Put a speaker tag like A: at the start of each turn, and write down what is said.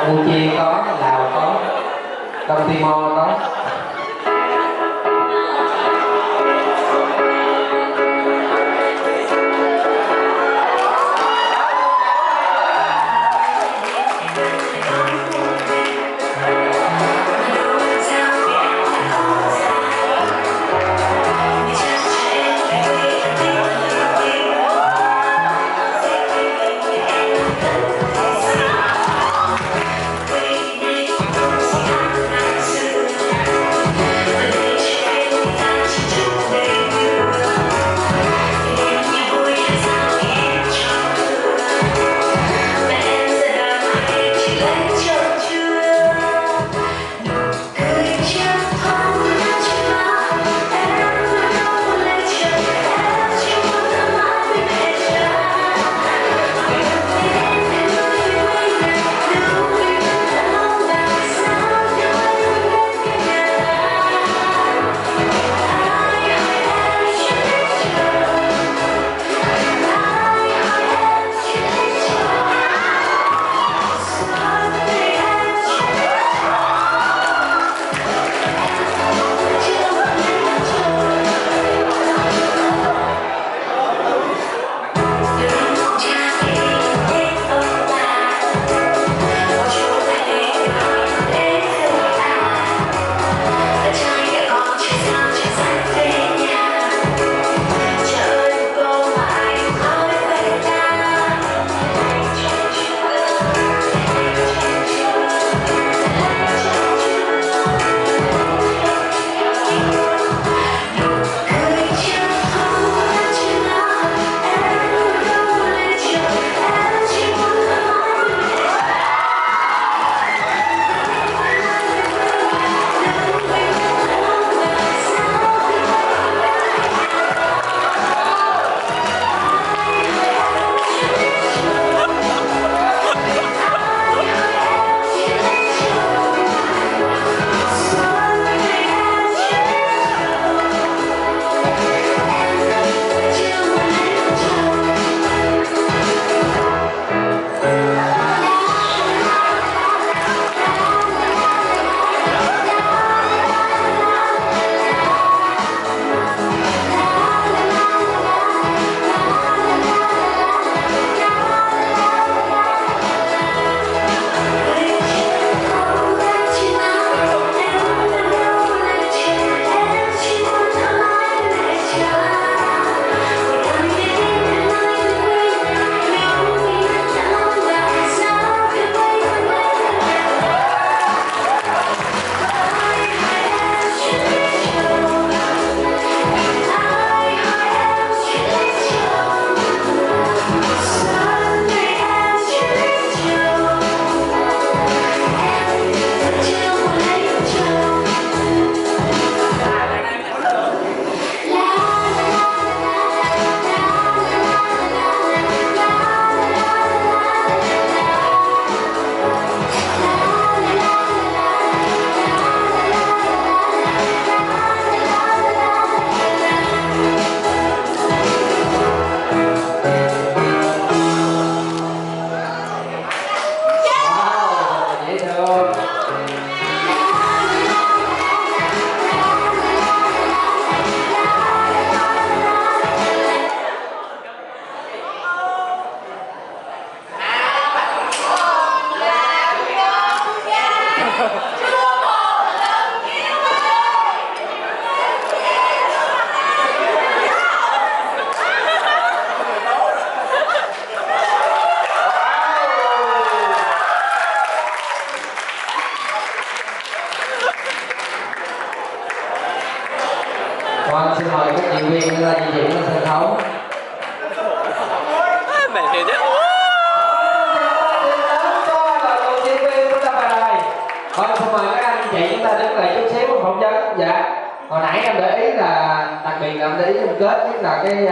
A: Campuchia có, Lào có, Đông Timor có.
B: Vâng, xin mời các diễn viên di chuyển lên sân khấu.
C: Mẹ thiệt chứ.
B: Vâng, xin mời các anh chị chúng ta đứng lại chút xíu phỏng vấn. Dạ, hồi nãy em để ý là đặc biệt là em để ý em kết nhất là cái